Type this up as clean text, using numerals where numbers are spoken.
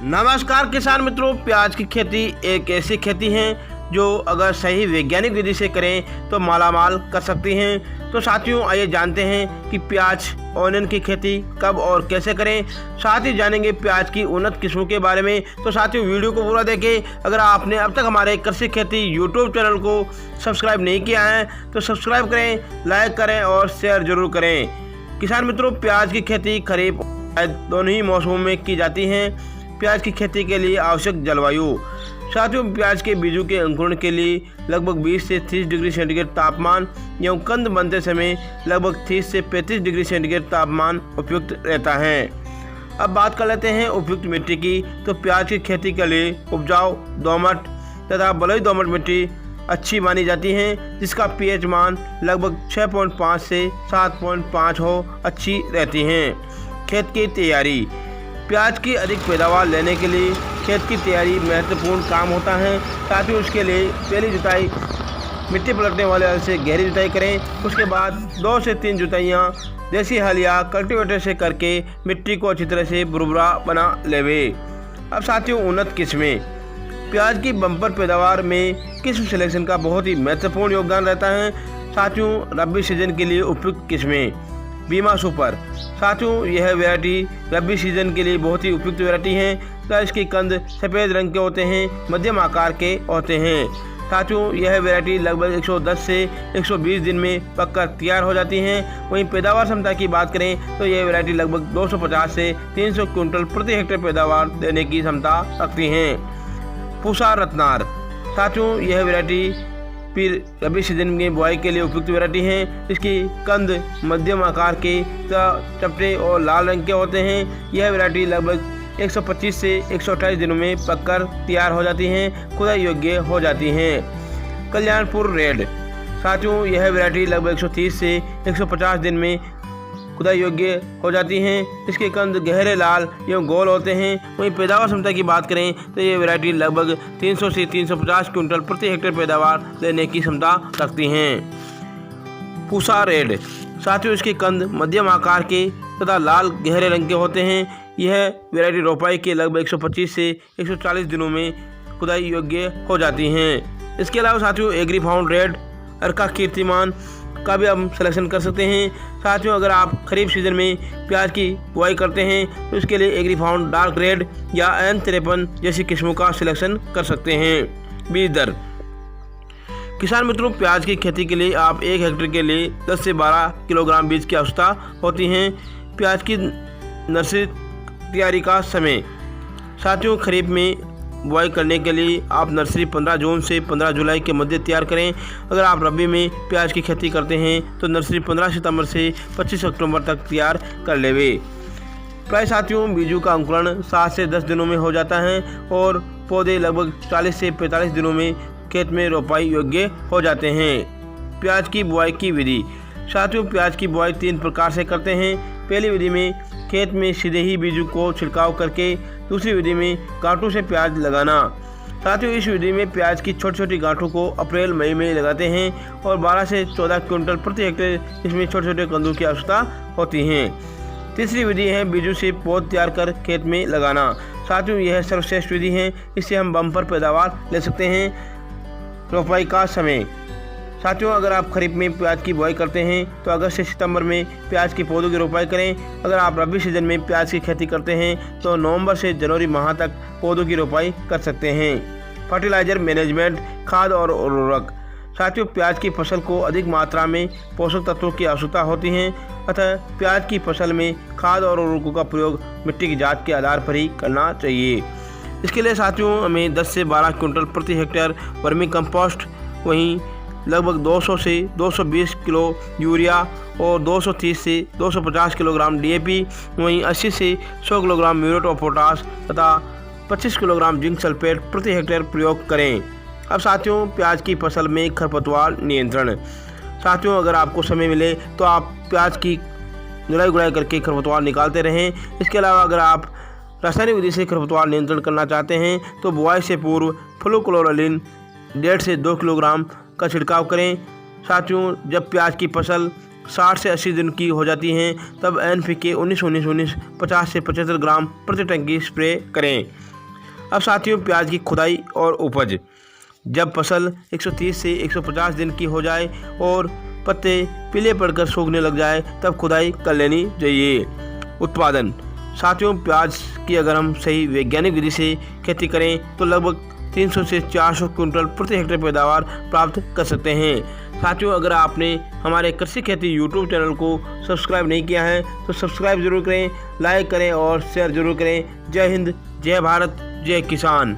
नमस्कार किसान मित्रों, प्याज की खेती एक ऐसी खेती है जो अगर सही वैज्ञानिक विधि से करें तो मालामाल कर सकती हैं। तो साथियों, आइए जानते हैं कि प्याज ऑनियन की खेती कब और कैसे करें। साथ ही जानेंगे प्याज की उन्नत किस्मों के बारे में। तो साथियों, वीडियो को पूरा देखें। अगर आपने अब तक हमारे कृषि खेती यूट्यूब चैनल को सब्सक्राइब नहीं किया है तो सब्सक्राइब करें, लाइक करें और शेयर जरूर करें। किसान मित्रों, प्याज की खेती खरीफ दोनों ही मौसमों में की जाती है। प्याज की खेती के लिए आवश्यक जलवायु। साथियों, प्याज के बीजों के अंकुरण के लिए लगभग 20 से 30 डिग्री सेंटीग्रेड तापमान एवं कंद बनते समय लगभग 30 से 35 डिग्री सेंटीग्रेड तापमान उपयुक्त रहता है। अब बात कर लेते हैं उपयुक्त मिट्टी की। तो प्याज की खेती के लिए उपजाऊ दोमट तथा बलुई दोमट मिट्टी अच्छी मानी जाती है, जिसका पीएच मान लगभग 6.5 से 7.5 हो अच्छी रहती हैं। खेत की तैयारी। प्याज की अधिक पैदावार लेने के लिए खेत की तैयारी महत्वपूर्ण काम होता है। साथ ही उसके लिए पहली जुताई मिट्टी पलटने वाले हल से गहरी जुताई करें। उसके बाद 2 से 3 जुताइयाँ देसी हल या कल्टीवेटर से करके मिट्टी को अच्छी तरह से बुरबुरा बना लेवे। अब साथियों, उन्नत किस्में। प्याज की बम्पर पैदावार में किस्म सिलेक्शन का बहुत ही महत्वपूर्ण योगदान रहता है। साथियों, रबी सीजन के लिए उपयुक्त किस्में। बीमा सुपर। साथियों, यह वैरायटी रबी सीजन के लिए बहुत ही उपयुक्त वैरायटी है। तो इसके कंद सफ़ेद रंग के होते हैं, मध्यम आकार के होते हैं। साथियों, यह वैरायटी लगभग 110 से 120 दिन में पककर तैयार हो जाती हैं। वहीं पैदावार क्षमता की बात करें तो यह वैरायटी लगभग 250 से 300 क्विंटल प्रति हेक्टेयर पैदावार देने की क्षमता रखती हैं। पूसा रत्नार। साथियों, यह वैरायटी फिर रबी सीजन में बुआई के लिए उपयुक्त वैरायटी है। इसकी कंद मध्यम आकार के चपटे और लाल रंग के होते हैं। यह वैरायटी लगभग 125 से 128 दिनों में पककर तैयार हो जाती हैं, खुदाई योग्य हो जाती हैं। कल्याणपुर रेड। साथियों, यह वैरायटी लगभग 130 से 150 दिन में खुदाई योग्य हो जाती हैं। इसके कंद गहरे लाल एवं गोल होते हैं। वहीं पैदावार क्षमता की बात करें तो ये वैरायटी लगभग 300 से 350 क्विंटल प्रति हेक्टेयर पैदावार देने की क्षमता रखती हैं। पूसा रेड। साथियों, इसके कंद मध्यम आकार के तथा लाल गहरे रंग के होते हैं। यह वैरायटी रोपाई के लगभग 125 से 140 दिनों में खुदाई योग्य हो जाती हैं। इसके अलावा साथियों, एग्री फाउंड रेड, अर्का कीर्तिमान का भी हम सिलेक्शन कर सकते हैं। साथियों, अगर आप खरीफ सीजन में प्याज की बुआई करते हैं तो इसके लिए एग्री फाउंड डार्क रेड या N53 जैसी किस्मों का सिलेक्शन कर सकते हैं। बीज दर। किसान मित्रों, प्याज की खेती के लिए आप 1 हेक्टेयर के लिए 10 से 12 किलोग्राम बीज की आवश्यकता होती है। प्याज की नर्सरी तैयारी का समय। साथियों, खरीफ में बुआई करने के लिए आप नर्सरी 15 जून से 15 जुलाई के मध्य तैयार करें। अगर आप रबी में प्याज की खेती करते हैं तो नर्सरी 15 सितंबर से 25 अक्टूबर तक तैयार कर लेवे। प्राय साथियों, बीजों का अंकुरण 7 से 10 दिनों में हो जाता है और पौधे लगभग 40 से 45 दिनों में खेत में रोपाई योग्य हो जाते हैं। प्याज की बुआई की विधि। साथियों, प्याज की बुआई 3 प्रकार से करते हैं। पहली विधि में खेत में सीधे ही बीजों को छिड़काव करके, दूसरी विधि में गांठों से प्याज लगाना। साथियों, इस विधि में प्याज की छोटी छोटी गांठों को अप्रैल मई में लगाते हैं और 12 से 14 क्विंटल प्रति हेक्टेयर इसमें छोटे छोटे कंदों की आवश्यकता होती है। तीसरी विधि है बीजों से पौध तैयार कर खेत में लगाना। साथियों, यह सर्वश्रेष्ठ विधि है, इससे हम बम्पर पैदावार ले सकते हैं। रोपाई का समय। साथियों, अगर आप खरीफ में प्याज की बुआई करते हैं तो अगस्त से सितंबर में प्याज के पौधों की रोपाई करें। अगर आप रबी सीजन में प्याज की खेती करते हैं तो नवंबर से जनवरी माह तक पौधों की रोपाई कर सकते हैं। फर्टिलाइजर मैनेजमेंट, खाद और उर्वरक। साथियों, प्याज की फसल को अधिक मात्रा में पोषक तत्वों की आवश्यकता होती है, अतः प्याज की फसल में खाद और उर्वरकों का प्रयोग मिट्टी की जाँच के आधार पर ही करना चाहिए। इसके लिए साथियों, हमें 10 से 12 क्विंटल प्रति हेक्टेयर वर्मी कंपोस्ट, वहीं लगभग 200 से 220 किलो यूरिया और 230 से 250 किलोग्राम DAP, वहीं 80 से 100 किलोग्राम म्यूरेट ऑफ पोटाश तथा 25 किलोग्राम जिंक सल्फेट प्रति हेक्टेयर प्रयोग करें। अब साथियों, प्याज की फसल में खरपतवार नियंत्रण। साथियों, अगर आपको समय मिले तो आप प्याज की निराई गुड़ाई करके खरपतवार निकालते रहें। इसके अलावा अगर आप रासायनिक विधि से खरपतवार नियंत्रण करना चाहते हैं तो बुआई से पूर्व फ्लूक्लोरालिन 1.5 से 2 किलोग्राम का छिड़काव करें। साथियों, जब प्याज की फसल 60 से 80 दिन की हो जाती हैं तब NPK 19-19-19 50 से 75 ग्राम प्रति टंकी स्प्रे करें। अब साथियों प्याज की खुदाई और उपज। जब फसल 130 से 150 दिन की हो जाए और पत्ते पीले पड़कर सूखने लग जाए तब खुदाई कर लेनी चाहिए। उत्पादन। साथियों प्याज की अगर हम सही वैज्ञानिक विधि से खेती करें तो लगभग 300 से 400 क्विंटल प्रति हेक्टेयर पैदावार प्राप्त कर सकते हैं। साथियों अगर आपने हमारे कृषि खेती यूट्यूब चैनल को सब्सक्राइब नहीं किया है तो सब्सक्राइब जरूर करें, लाइक करें और शेयर जरूर करें। जय हिंद, जय भारत, जय किसान।